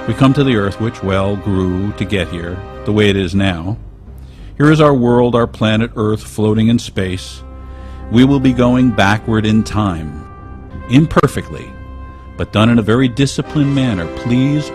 We come to the Earth, which, well, grew to get here, the way it is now. Here is our world, our planet Earth, floating in space. We will be going backward in time, imperfectly, but done in a very disciplined manner. Please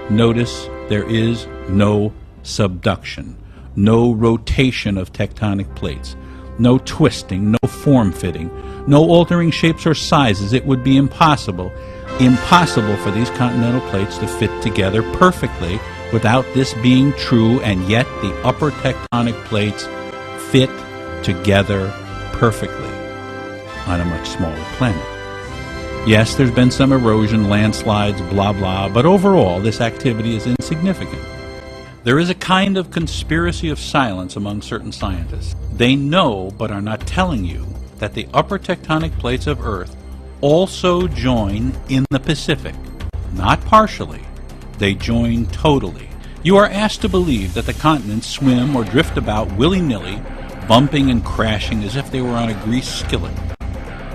notice there is no subduction, no rotation of tectonic plates, no twisting, no form-fitting, no altering shapes or sizes. It would be impossible for these continental plates to fit together perfectly without this being true, and yet the upper tectonic plates fit together perfectly on a much smaller planet. Yes, there's been some erosion, landslides, blah blah, but overall this activity is insignificant. There is a kind of conspiracy of silence among certain scientists. They know but are not telling you that the upper tectonic plates of Earth also join in the Pacific. Not partially, they join totally. You are asked to believe that the continents swim or drift about willy-nilly, bumping and crashing as if they were on a greased skillet.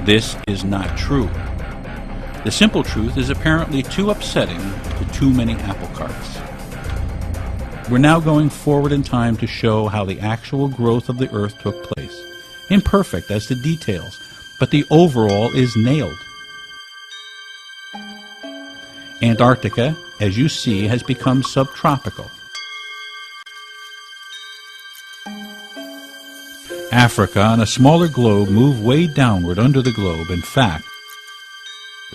This is not true. The simple truth is apparently too upsetting to too many apple carts. We're now going forward in time to show how the actual growth of the Earth took place. Imperfect as to details, but the overall is nailed. Antarctica, as you see, has become subtropical. Africa and a smaller globe move way downward under the globe. In fact,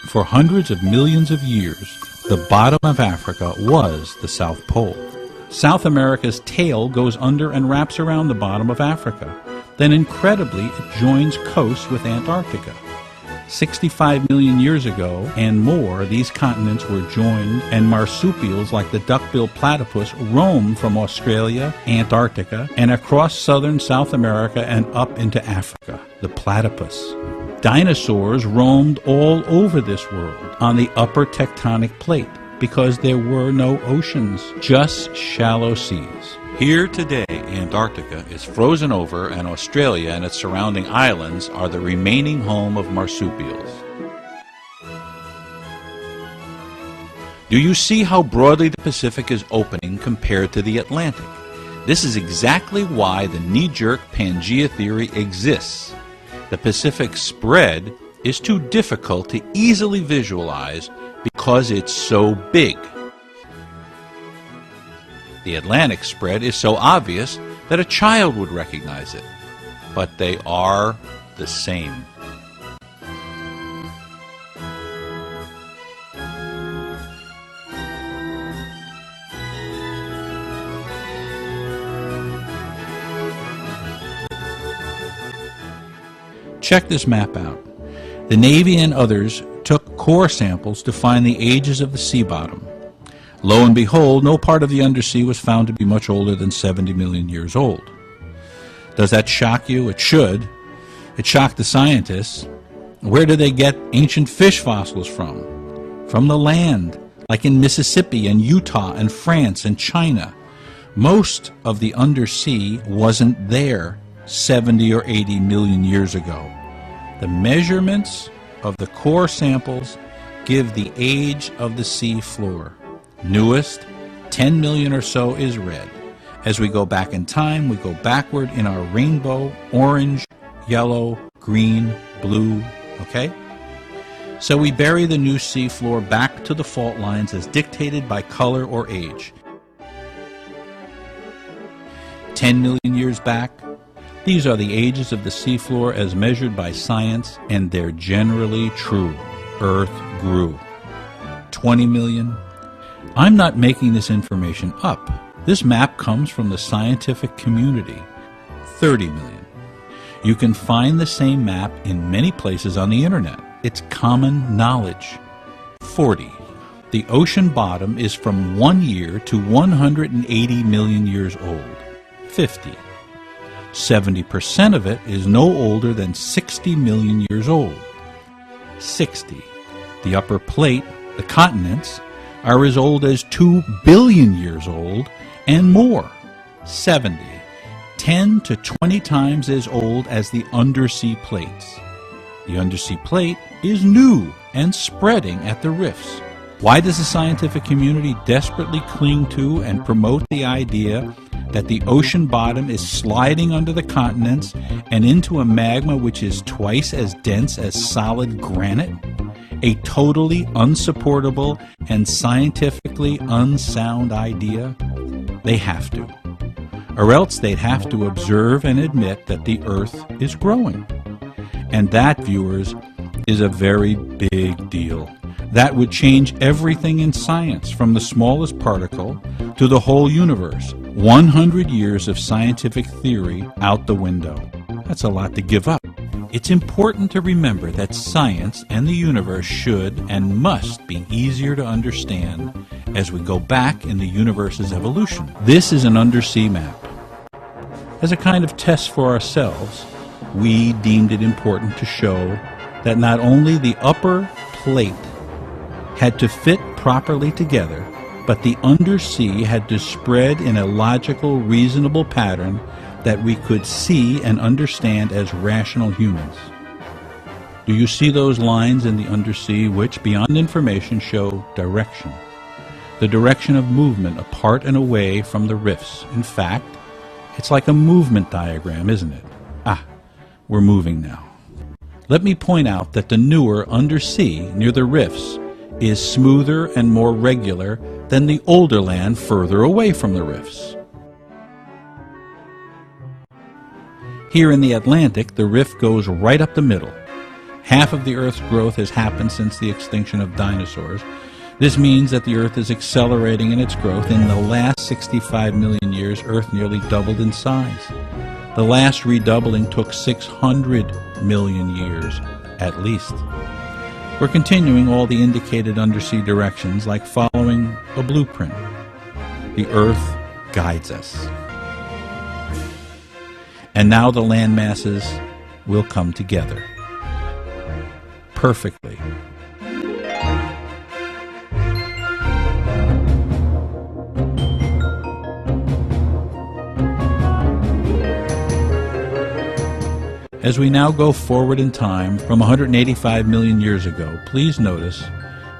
for hundreds of millions of years, the bottom of Africa was the South Pole. South America's tail goes under and wraps around the bottom of Africa. Then incredibly, it joins coast with Antarctica. 65 million years ago and more, these continents were joined, and marsupials like the duck-billed platypus roamed from Australia, Antarctica, and across southern South America and up into Africa. The platypus. Dinosaurs roamed all over this world on the upper tectonic plate because there were no oceans, just shallow seas. Here today, Antarctica is frozen over, and Australia and its surrounding islands are the remaining home of marsupials. Do you see how broadly the Pacific is opening compared to the Atlantic? This is exactly why the knee-jerk Pangaea Theory exists. The Pacific spread is too difficult to easily visualize because it's so big. The Atlantic spread is so obvious that a child would recognize it, but they are the same. Check this map out. The Navy and others took core samples to find the ages of the sea bottom. Lo and behold, no part of the undersea was found to be much older than 70 million years old. Does that shock you? It should. It shocked the scientists. Where do they get ancient fish fossils from? From the land, like in Mississippi and Utah and France and China. Most of the undersea wasn't there 70 or 80 million years ago. The measurements of the core samples give the age of the sea floor. Newest, 10 million or so, is red. As we go back in time, we go backward in our rainbow, orange, yellow, green, blue, okay? So we bury the new sea floor back to the fault lines as dictated by color or age. 10 million years back, these are the ages of the seafloor as measured by science, and they're generally true. Earth grew. 20 million? I'm not making this information up. This map comes from the scientific community. 30 million. You can find the same map in many places on the internet. It's common knowledge. 40. The ocean bottom is from 1 year to 180 million years old. 50. 70% of it is no older than 60 million years old. 60. The upper plate, the continents, are as old as 2 billion years old and more. 70. 10 to 20 times as old as the undersea plates. The undersea plate is new and spreading at the rifts. Why does the scientific community desperately cling to and promote the idea that the ocean bottom is sliding under the continents and into a magma which is twice as dense as solid granite? A totally unsupportable and scientifically unsound idea? They have to. Or else they'd have to observe and admit that the Earth is growing. And that, viewers, is a very big deal. That would change everything in science, from the smallest particle to the whole universe. 100 years of scientific theory out the window. That's a lot to give up. It's important to remember that science and the universe should and must be easier to understand as we go back in the universe's evolution. This is an undersea map. As a kind of test for ourselves, we deemed it important to show that not only the upper plate had to fit properly together, but the undersea had to spread in a logical, reasonable pattern that we could see and understand as rational humans. Do you see those lines in the undersea which, beyond information, show direction? The direction of movement apart and away from the rifts. In fact, it's like a movement diagram, isn't it? We're moving now. Let me point out that the newer undersea near the rifts is smoother and more regular than the older land further away from the rifts. Here in the Atlantic, the rift goes right up the middle. Half of the Earth's growth has happened since the extinction of dinosaurs. This means that the Earth is accelerating in its growth. In the last 65 million years, Earth nearly doubled in size. The last redoubling took 600 million years, at least. We're continuing all the indicated undersea directions like following a blueprint. The Earth guides us. And now the land masses will come together perfectly. As we now go forward in time from 185 million years ago, please notice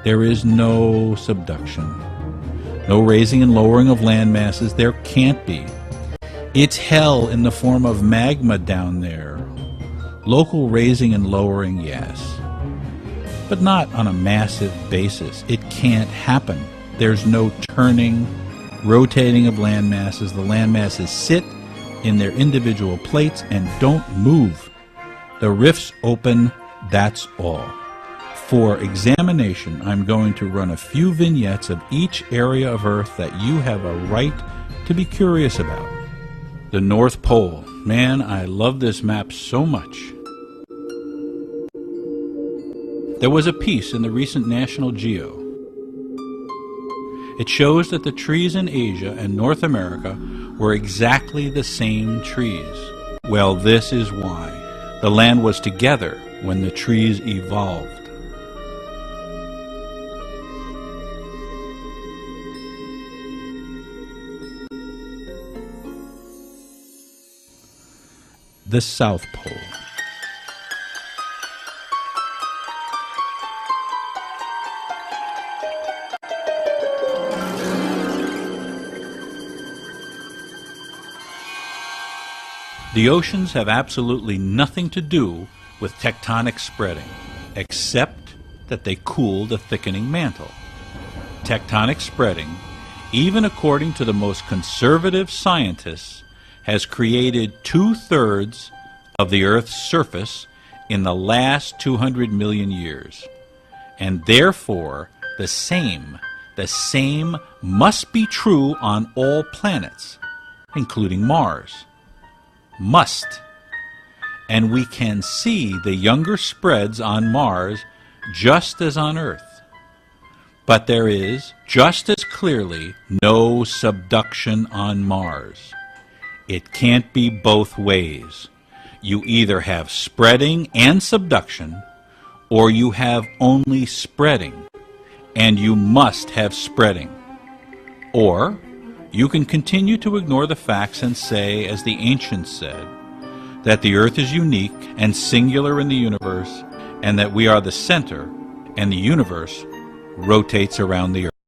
there is no subduction, no raising and lowering of land masses. There can't be. It's hell in the form of magma down there. Local raising and lowering, yes, but not on a massive basis. It can't happen. There's no turning, rotating of land masses. The land masses sit in their individual plates and don't move. The rifts open, that's all. For examination, I'm going to run a few vignettes of each area of Earth that you have a right to be curious about. The North Pole. Man, I love this map so much. There was a piece in the recent National Geo. It shows that the trees in Asia and North America were exactly the same trees. Well, this is why. The land was together when the trees evolved. The South Pole. The oceans have absolutely nothing to do with tectonic spreading, except that they cool the thickening mantle. Tectonic spreading, even according to the most conservative scientists, has created 2/3 of the Earth's surface in the last 200 million years. And therefore, the same must be true on all planets, including Mars. Must. And we can see the younger spreads on Mars just as on Earth. But there is, just as clearly, no subduction on Mars. It can't be both ways. You either have spreading and subduction, or you have only spreading, and you must have spreading. Or you can continue to ignore the facts and say, as the ancients said, that the Earth is unique and singular in the universe, and that we are the center, and the universe rotates around the Earth.